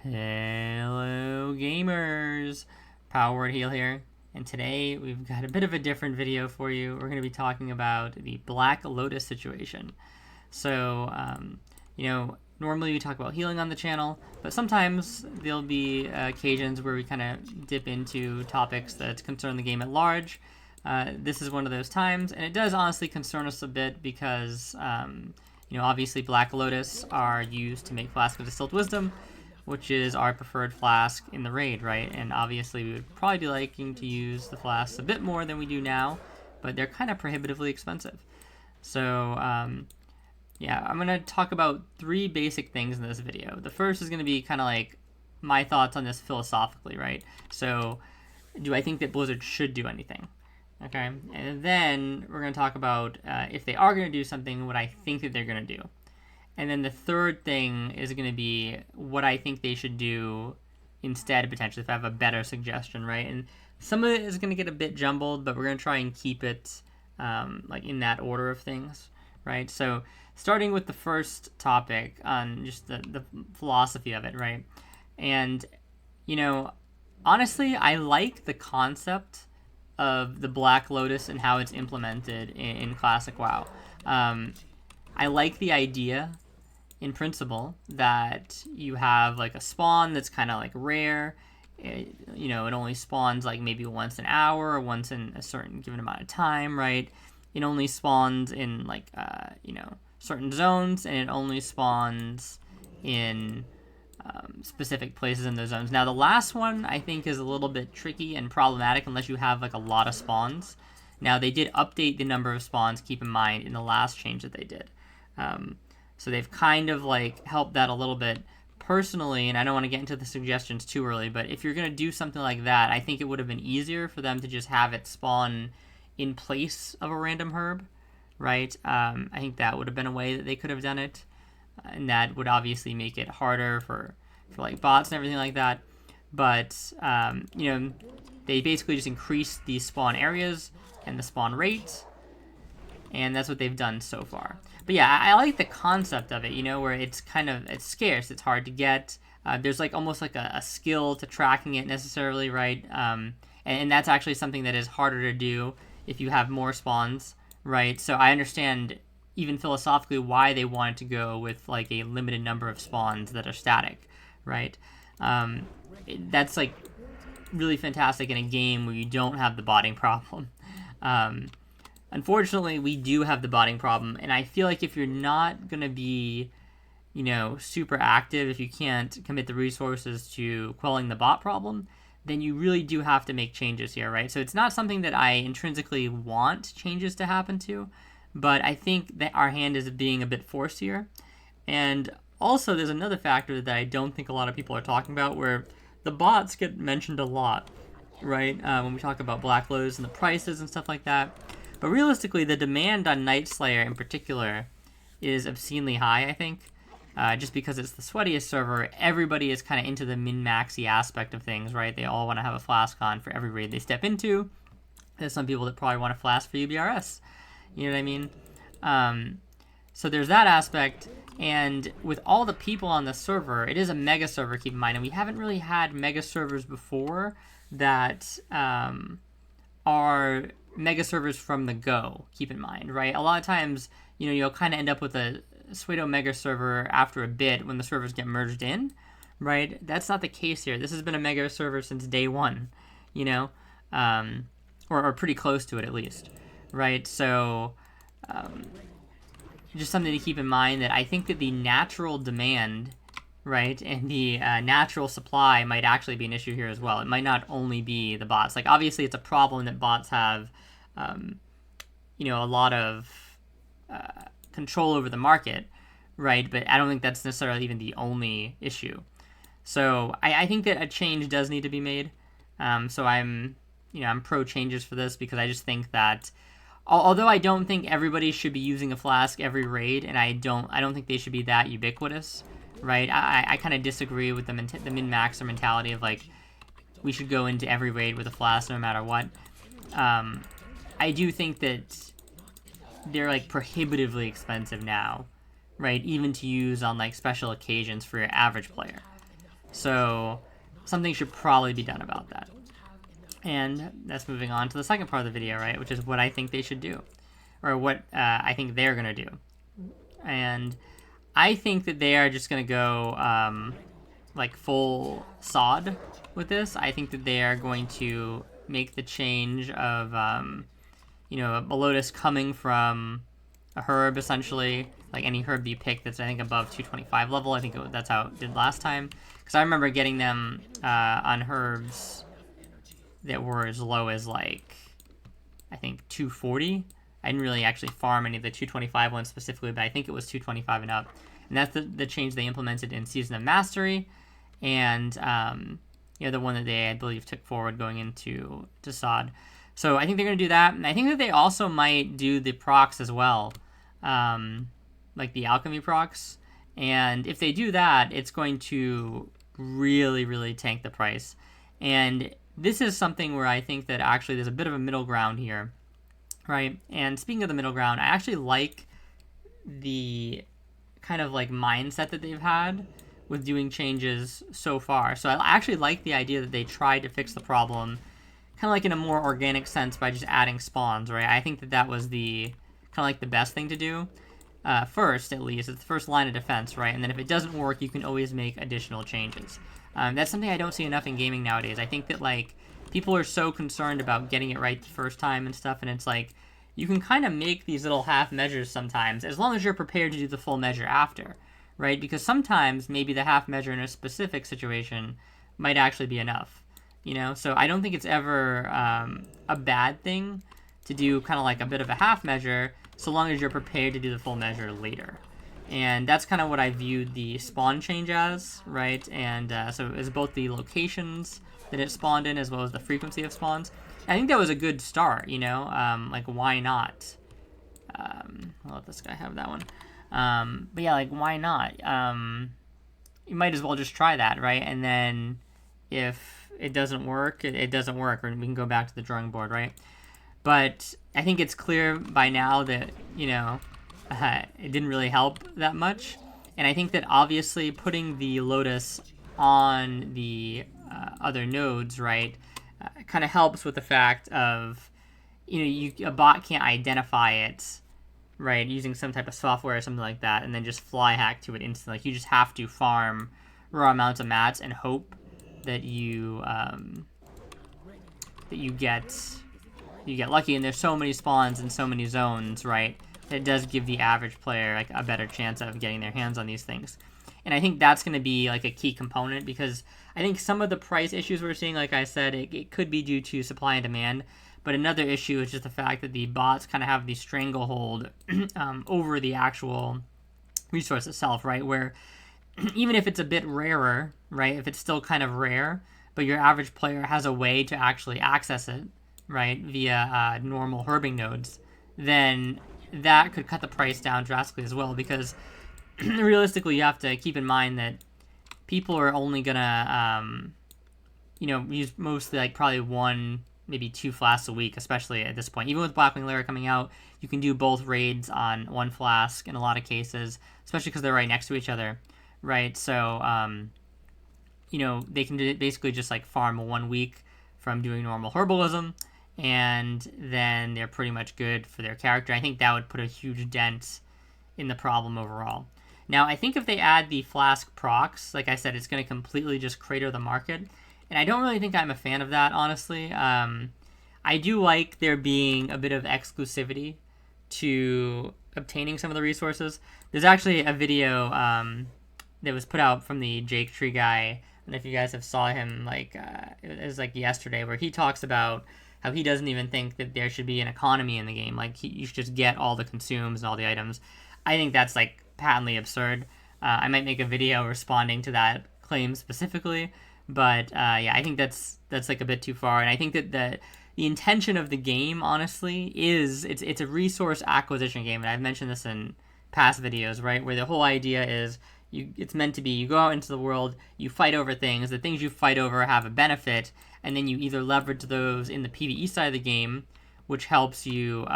Hello gamers, Power Word Heal here, and today we've got a bit of a different video for you. We're going to be talking about the Black Lotus situation. So, normally we talk about healing on the channel, but sometimes there'll be occasions where we kind of dip into topics that concern the game at large. This is one of those times, and it does honestly concern us a bit because, obviously Black Lotus are used to make Flask of Distilled Wisdom, which is our preferred flask in the raid, right? And obviously we would probably be liking to use the flasks a bit more than we do now, but they're kind of prohibitively expensive. So, I'm going to talk about three basic things in this video. The first is going to be kind of like my thoughts on this philosophically, right? So, do I think that Blizzard should do anything? Okay, and then we're going to talk about if they are going to do something, what I think that they're going to do. And then the third thing is going to be what I think they should do instead, potentially, if I have a better suggestion, right? And some of it is going to get a bit jumbled, but we're going to try and keep it like in that order of things, right? So starting with the first topic on just the philosophy of it, right? And, honestly, I like the concept of the Black Lotus and how it's implemented in Classic WoW. I like the idea, in principle, that you have like a spawn that's kind of like rare. It only spawns like maybe once an hour or once in a certain given amount of time, right? It only spawns in like, certain zones, and it only spawns in specific places in those zones. Now, the last one I think is a little bit tricky and problematic unless you have like a lot of spawns. Now, they did update the number of spawns, keep in mind, in the last change that they did. So they've kind of like helped that a little bit. Personally, and I don't want to get into the suggestions too early, but if you're going to do something like that, I think it would have been easier for them to just have it spawn in place of a random herb, right? I think that would have been a way that they could have done it, and that would obviously make it harder for like bots and everything like that. But, they basically just increased the spawn areas and the spawn rate, and that's what they've done so far. But yeah, I like the concept of it, where it's it's scarce, it's hard to get. There's like almost like a skill to tracking it necessarily, right? And that's actually something that is harder to do if you have more spawns, right? So I understand even philosophically why they wanted to go with like a limited number of spawns that are static, right? That's like really fantastic in a game where you don't have the botting problem. Unfortunately, we do have the botting problem, and I feel like if you're not going to be, super active, if you can't commit the resources to quelling the bot problem, then you really do have to make changes here, right? So it's not something that I intrinsically want changes to happen to, but I think that our hand is being a bit forced here. And also, there's another factor that I don't think a lot of people are talking about, where the bots get mentioned a lot, right? When we talk about Black Lotus and the prices and stuff like that. But realistically, the demand on Night Slayer in particular is obscenely high, I think. Just because it's the sweatiest server, everybody is kind of into the min-maxy aspect of things, right? They all want to have a flask on for every raid they step into. There's some people that probably want a flask for UBRS. You know what I mean? So there's that aspect. And with all the people on the server, it is a mega server, keep in mind. And we haven't really had mega servers before that are mega servers from the go, keep in mind, right? A lot of times, you'll kind of end up with a pseudo mega server after a bit when the servers get merged in, right? That's not the case here. This has been a mega server since day one, or pretty close to it at least, right? So, just something to keep in mind, that I think that the natural demand, right, and the natural supply might actually be an issue here as well. It might not only be the bots. Like, obviously, it's a problem that bots have, a lot of control over the market, right? But I don't think that's necessarily even the only issue. So I think that a change does need to be made. So I'm pro changes for this, because I just think that, although I don't think everybody should be using a flask every raid, and I don't think they should be that ubiquitous, right? I kind of disagree with the min-maxer mentality of like, we should go into every raid with a flask no matter what. I do think that they're like prohibitively expensive now, right? Even to use on like special occasions for your average player. So something should probably be done about that. And that's moving on to the second part of the video, right? Which is what I think they should do, or what I think they're going to do. And I think that they are just going to go like full sod with this. I think that they are going to make the change of, you know, a Lotus coming from a herb, essentially, like any herb that you pick that's, I think, above 225 level. I think that's how it did last time. Because I remember getting them on herbs that were as low as, like, I think 240. I didn't really actually farm any of the 225 ones specifically, but I think it was 225 and up. And that's the change they implemented in Season of Mastery, and you know, the one that they, I believe, took forward going into Sod. So I think they're going to do that, and I think that they also might do the procs as well, like the alchemy procs. And if they do that, it's going to really, really tank the price. And this is something where I think that actually there's a bit of a middle ground here, right? And speaking of the middle ground, I actually like the kind of like mindset that they've had with doing changes so far. So I actually like the idea that they tried to fix the problem kind of like in a more organic sense by just adding spawns, right? I think that that was the kind of like the best thing to do. First, at least, it's the first line of defense, right? And then if it doesn't work, you can always make additional changes. That's something I don't see enough in gaming nowadays. I think that, like, people are so concerned about getting it right the first time and stuff, and it's like, you can kind of make these little half measures sometimes, as long as you're prepared to do the full measure after, right? Because sometimes maybe the half measure in a specific situation might actually be enough, you know? So I don't think it's ever a bad thing to do kind of like a bit of a half measure, so long as you're prepared to do the full measure later. And that's kind of what I viewed the spawn change as, right? And so it's both the locations that it spawned in as well as the frequency of spawns. I think that was a good start, you know? Like, why not? I'll let this guy have that one. But yeah, like, why not? You might as well just try that, right? And then if it doesn't work, it doesn't work, or we can go back to the drawing board, right? But I think it's clear by now that, you know, it didn't really help that much. And I think that obviously putting the Lotus on the other nodes, right, kind of helps with the fact of, you know, a bot can't identify it, right, using some type of software or something like that, and then just fly hack to it instantly. Like, you just have to farm raw amounts of mats and hope that you get lucky. And there's so many spawns and so many zones, right? It does give the average player like a better chance of getting their hands on these things. And I think that's going to be like a key component, because I think some of the price issues we're seeing, like I said, it could be due to supply and demand. But another issue is just the fact that the bots kind of have the stranglehold over the actual resource itself, right? Where even if it's a bit rarer, right, if it's still kind of rare, but your average player has a way to actually access it, right, via normal herbing nodes, then that could cut the price down drastically as well, because realistically you have to keep in mind that people are only gonna you know, use mostly like probably 1, maybe 2 flasks a week, especially at this point. Even with Blackwing Lair coming out, you can do both raids on 1 flask in a lot of cases, especially because they're right next to each other, right? So you know, they can basically just like farm 1 week from doing normal herbalism, and then they're pretty much good for their character. I think that would put a huge dent in the problem overall. Now, I think if they add the flask procs, like I said, it's going to completely just crater the market, and I don't really think I'm a fan of that, honestly. I do like there being a bit of exclusivity to obtaining some of the resources. There's actually a video that was put out from the Jake Tree guy, and if you guys have saw him, like, it was like yesterday, where he talks about how he doesn't even think that there should be an economy in the game. Like, you should just get all the consumes and all the items. I think that's, like, patently absurd. I might make a video responding to that claim specifically, but yeah, I think that's like a bit too far. And I think that the intention of the game, honestly, is it's a resource acquisition game, and I've mentioned this in past videos, right, where the whole idea is it's meant to be you go out into the world, you fight over things, the things you fight over have a benefit, and then you either leverage those in the PvE side of the game, which helps you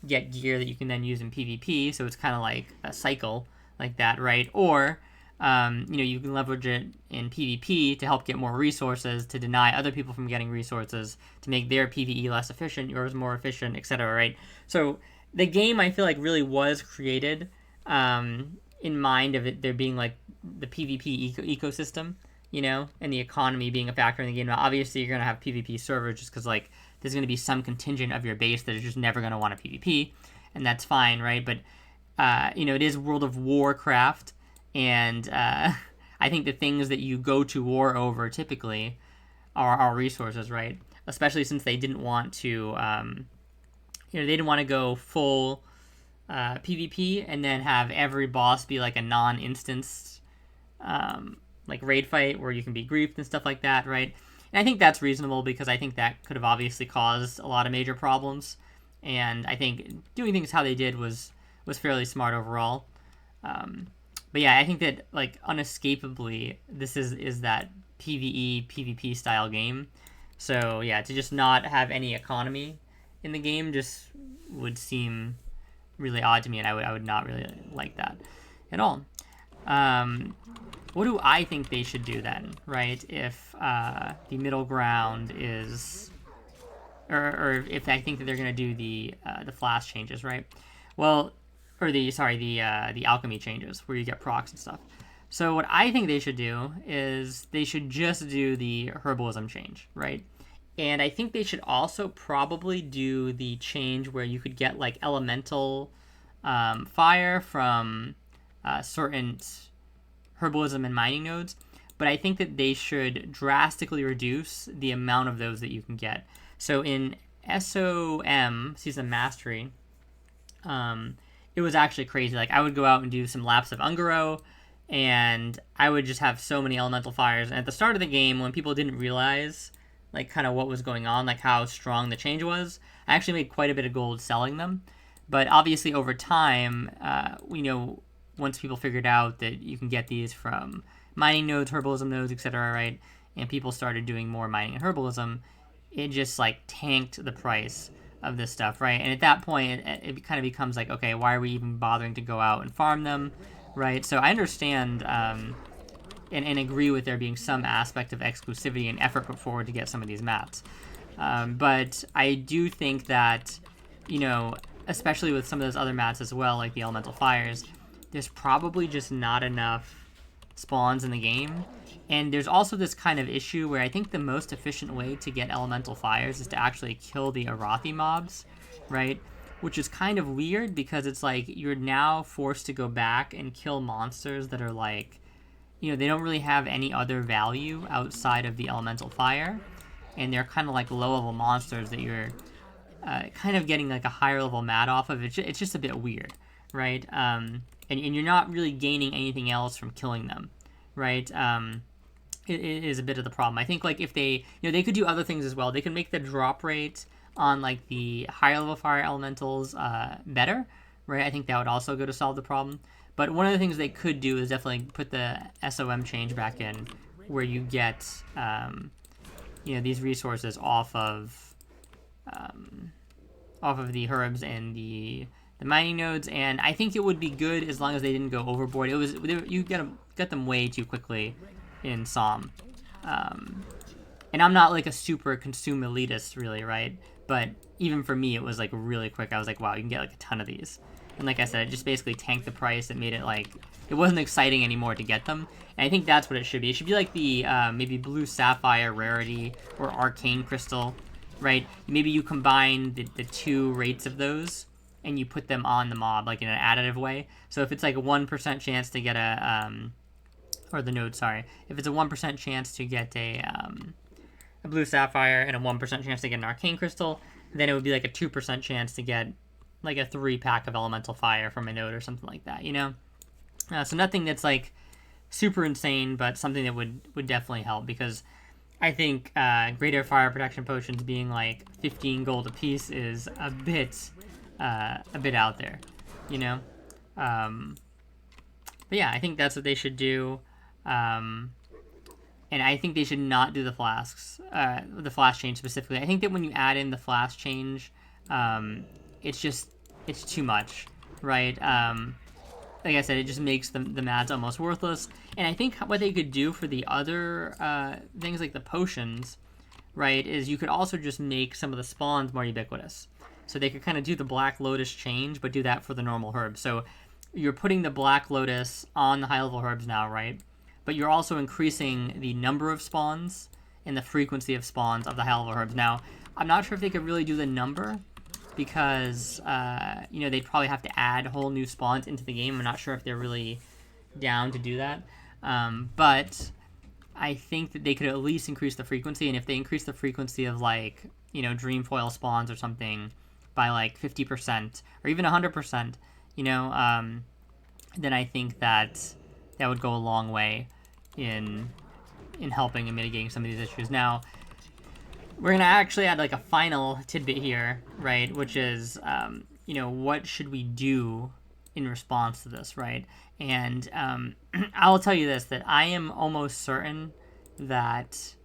get gear that you can then use in PvP, so it's kind of like a cycle like that, right? Or You can leverage it in PvP to help get more resources, to deny other people from getting resources, to make their PvE less efficient, yours more efficient, etc. Right? So the game, I feel like, really was created in mind of it there being like the PvP ecosystem, and the economy being a factor in the game. Now, obviously, you're gonna have PvP servers just because like there's gonna be some contingent of your base that is just never gonna want to PvP, and that's fine, right? But it is World of Warcraft, and I think the things that you go to war over typically are resources, right? Especially since they didn't want to, they didn't want to go full PvP and then have every boss be like a non-instance, like raid fight where you can be griefed and stuff like that, right? And I think that's reasonable because I think that could have obviously caused a lot of major problems, and I think doing things how they did was fairly smart overall. But yeah, I think that like unescapably this is that PvE PvP style game. So yeah, to just not have any economy in the game just would seem really odd to me, and I would not really like that at all. What do I think they should do then, right? If the middle ground is, or if I think that they're going to do the flash changes, right? Well, or the alchemy changes where you get procs and stuff. So what I think they should do is they should just do the herbalism change, right? And I think they should also probably do the change where you could get like elemental fire from certain herbalism and mining nodes. But I think that they should drastically reduce the amount of those that you can get. So in SOM, Season Mastery, it was actually crazy. Like I would go out and do some laps of Ungaro, and I would just have so many elemental fires. And at the start of the game, when people didn't realize like kind of what was going on, like how strong the change was, I actually made quite a bit of gold selling them. But obviously over time, once people figured out that you can get these from mining nodes, herbalism nodes, etc., right, and people started doing more mining and herbalism, it just like tanked the price of this stuff, right? And at that point, it kind of becomes like, okay, why are we even bothering to go out and farm them, right? So I understand and agree with there being some aspect of exclusivity and effort put forward to get some of these maps. But I do think that, especially with some of those other mats as well, like the elemental fires, there's probably just not enough spawns in the game. And there's also this kind of issue where I think the most efficient way to get elemental fires is to actually kill the Arathi mobs, right? Which is kind of weird because it's like you're now forced to go back and kill monsters that are like, they don't really have any other value outside of the elemental fire. And they're kind of like low-level monsters that you're kind of getting like a higher level mat off of. It's just a bit weird, right? And you're not really gaining anything else from killing them, right? It is a bit of the problem. I think like if they, they could do other things as well. They could make the drop rate on like the higher level fire elementals better, right? I think that would also go to solve the problem. But one of the things they could do is definitely put the SOM change back in, where you get, these resources off of the herbs and the mining nodes. And I think it would be good as long as they didn't go overboard. You get them way too quickly in SOM. And I'm not like a super consume elitist really, right? But even for me, it was like really quick. I was like, wow, you can get like a ton of these. And like I said, it just basically tanked the price. It made it like, it wasn't exciting anymore to get them. And I think that's what it should be. It should be like the maybe blue sapphire rarity or arcane crystal, right? Maybe you combine the two rates of those and you put them on the mob like in an additive way. So if it's like a 1% chance to get or the node, sorry. If it's a 1% chance to get a blue sapphire and a 1% chance to get an arcane crystal, then it would be like a 2% chance to get like a 3-pack of elemental fire from a node or something like that, So nothing that's like super insane, but something that would definitely help, because I think greater fire protection potions being like 15 gold a piece is a bit out there, But yeah, I think that's what they should do. And I think they should not do the flasks, the flash change specifically. I think that when you add in the flash change, it's too much, right? like I said, it just makes the mats almost worthless. And I think what they could do for the other things like the potions, right, is you could also just make some of the spawns more ubiquitous. So they could kind of do the Black Lotus change, but do that for the normal herbs. So you're putting the Black Lotus on the high level herbs now, right? But you're also increasing the number of spawns and the frequency of spawns of the high level herbs. Now, I'm not sure if they could really do the number, because they'd probably have to add whole new spawns into the game. I'm not sure if they're really down to do that, but I think that they could at least increase the frequency. And if they increase the frequency of dream foil spawns or something by 50% or even 100%, then I think that would go a long way in helping and mitigating some of these issues. Now, we're going to actually add a final tidbit here, right? Which is, what should we do in response to this, right? And I'll tell you this, that I am almost certain that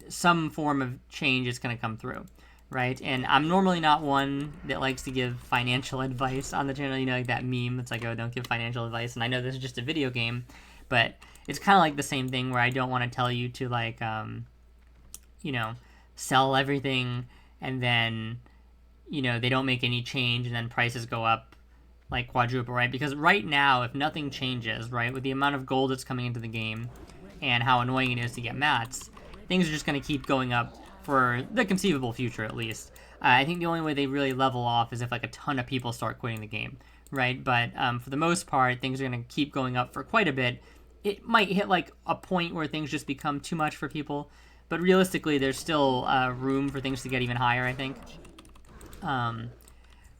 some form of change is going to come through, right? And I'm normally not one that likes to give financial advice on the channel, like that meme. It's like, oh, don't give financial advice. And I know this is just a video game, but it's kind of like the same thing where I don't want to tell you to sell everything and then they don't make any change and then prices go up quadruple, right? Because right now, if nothing changes, right, with the amount of gold that's coming into the game and how annoying it is to get mats, things are just going to keep going up for the conceivable future, at least. I think the only way they really level off is if a ton of people start quitting the game, right? But for the most part, things are going to keep going up for quite a bit. It might hit a point where things just become too much for people, but realistically, there's still room for things to get even higher, I think.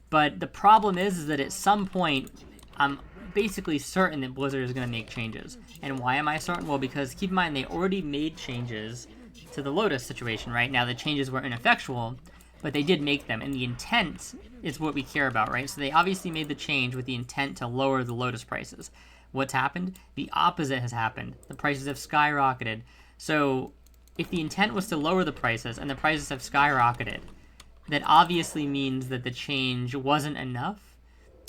But the problem is that at some point, I'm basically certain that Blizzard is going to make changes. And why am I certain? Well, because keep in mind, they already made changes to the Lotus situation, right? Now, the changes were ineffectual, but they did make them. And the intent is what we care about, right? So they obviously made the change with the intent to lower the Lotus prices. What's happened? The opposite has happened. The prices have skyrocketed. So if the intent was to lower the prices and the prices have skyrocketed, that obviously means that the change wasn't enough,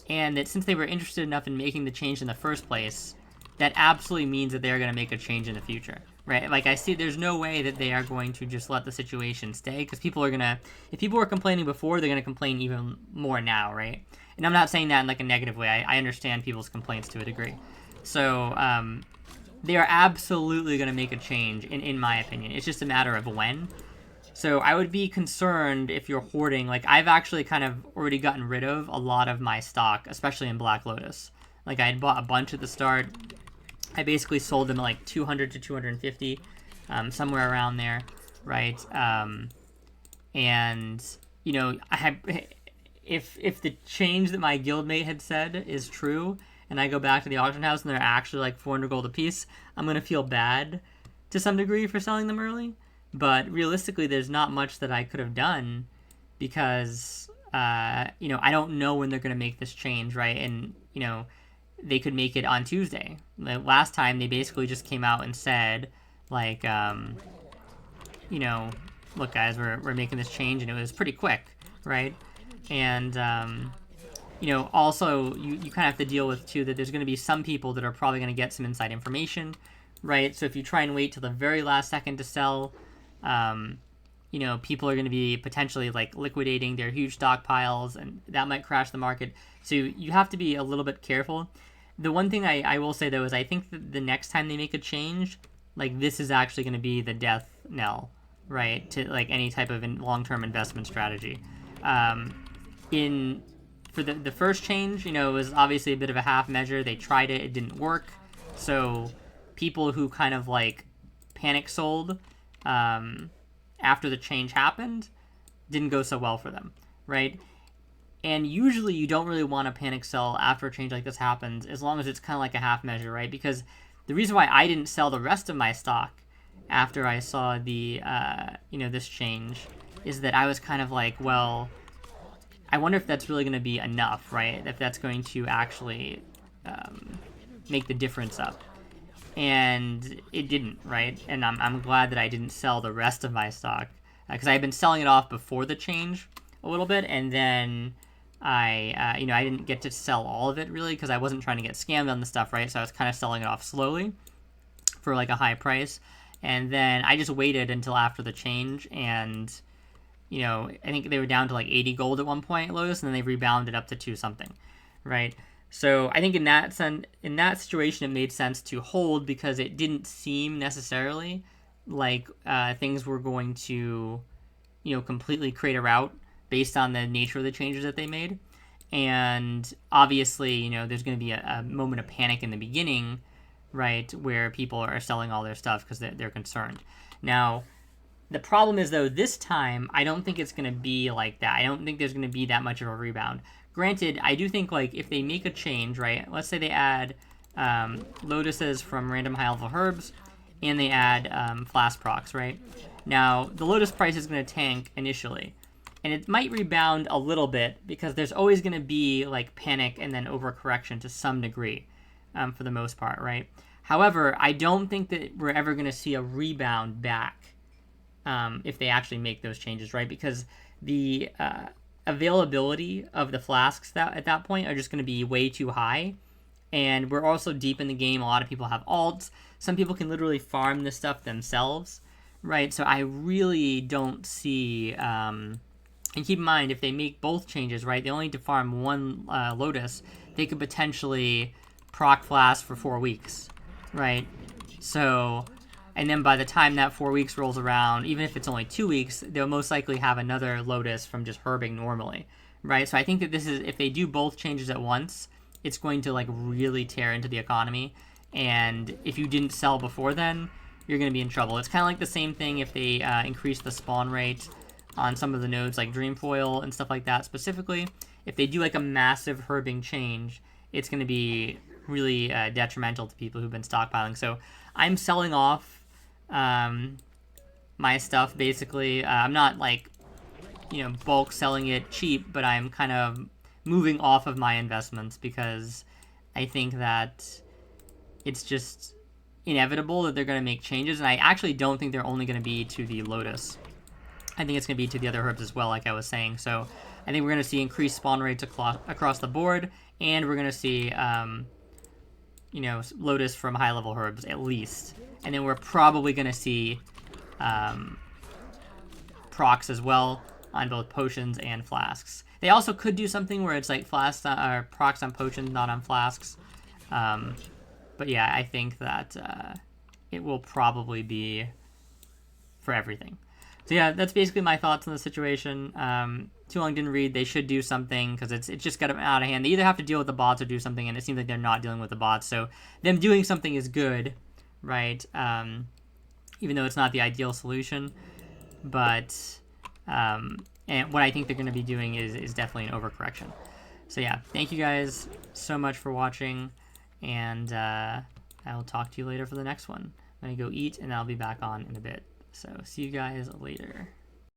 and that since they were interested enough in making the change in the first place, that absolutely means that they're going to make a change in the future, right? I see there's no way that they are going to just let the situation stay, because people are going to, if people were complaining before, they're going to complain even more now, right? And I'm not saying that in a negative way. I understand people's complaints to a degree. So, they are absolutely going to make a change, in my opinion. It's just a matter of when. So I would be concerned if you're hoarding. I've actually kind of already gotten rid of a lot of my stock, especially in Black Lotus. I had bought a bunch at the start. I basically sold them at 200 to 250, somewhere around there, right? And, I have, if the change that my guildmate had said is true, and I go back to the auction house and they're actually 400 gold a piece, I'm going to feel bad to some degree for selling them early. But realistically, there's not much that I could have done because, I don't know when they're going to make this change, right? And, they could make it on Tuesday. Last time, they basically just came out and said, look, guys, we're making this change, and it was pretty quick, right? And, also, you kind of have to deal with, too, that there's going to be some people that are probably going to get some inside information, right? So if you try and wait till the very last second to sell, people are going to be potentially liquidating their huge stockpiles, and that might crash the market. So you have to be a little bit careful. The one thing I will say, though, is I think that the next time they make a change, this is actually going to be the death knell, right, to any type of long-term investment strategy. For the first change, it was obviously a bit of a half measure. They tried it, it didn't work. So people who kind of panic sold after the change happened didn't go so well for them, right? And usually you don't really want to panic sell after a change like this happens, as long as it's kind of like a half measure, right? Because the reason why I didn't sell the rest of my stock after I saw the this change is that I was kind of well, I wonder if that's really going to be enough, right? If that's going to actually make the difference up. And it didn't, right? And I'm glad that I didn't sell the rest of my stock, because I had been selling it off before the change a little bit, and then I I didn't get to sell all of it really because I wasn't trying to get scammed on the stuff, right? So I was kind of selling it off slowly for like a high price. And then I just waited until after the change, and I think they were down to like 80 gold at one point, Lotus, and then they rebounded up to 2 something, right? So I think in that situation, it made sense to hold because it didn't seem necessarily like things were going to, completely create a rout based on the nature of the changes that they made. And obviously, there's going to be a moment of panic in the beginning, right, where people are selling all their stuff because they're concerned. Now, the problem is, though, this time, I don't think it's going to be like that. I don't think there's going to be that much of a rebound. Granted, I do think, like, if they make a change, right, let's say they add Lotuses from random high-level herbs, and they add flask procs, right? Now, the Lotus price is going to tank initially, and it might rebound a little bit because there's always going to be, like, panic and then overcorrection to some degree for the most part, right? However, I don't think that we're ever going to see a rebound back if they actually make those changes, right? Because the availability of the flasks at that point are just going to be way too high. And we're also deep in the game. A lot of people have alts. Some people can literally farm this stuff themselves, right? So I really don't see... and keep in mind, if they make both changes, right, they only need to farm one Lotus, they could potentially proc flask for 4 weeks, right? So... And then by the time that 4 weeks rolls around, even if it's only 2 weeks, they'll most likely have another Lotus from just herbing normally, right? So I think that this is, if they do both changes at once, it's going to like really tear into the economy. And if you didn't sell before then, you're going to be in trouble. It's kind of like the same thing if they increase the spawn rate on some of the nodes like Dreamfoil and stuff like that specifically. If they do like a massive herbing change, it's going to be really detrimental to people who've been stockpiling. So I'm selling off my stuff basically. I'm not like bulk selling it cheap, but I'm kind of moving off of my investments because I think that it's just inevitable that they're going to make changes, and I actually don't think they're only going to be to the Lotus. I think it's going to be to the other herbs as well, like I was saying. So I think we're going to see increased spawn rates across the board, and we're going to see Lotus from high-level herbs at least. And then we're probably going to see procs as well on both potions and flasks. They also could do something where it's like flasks or procs on potions, not on flasks. But yeah, I think that it will probably be for everything. So yeah, that's basically my thoughts on the situation. Too long didn't read. They should do something because it's just got out of hand. They either have to deal with the bots or do something, and it seems like they're not dealing with the bots. So them doing something is good, right? Even though it's not the ideal solution. But and what I think they're going to be doing is definitely an overcorrection. So yeah, thank you guys so much for watching, and I will talk to you later for the next one. I'm going to go eat, and I'll be back on in a bit. So see you guys later.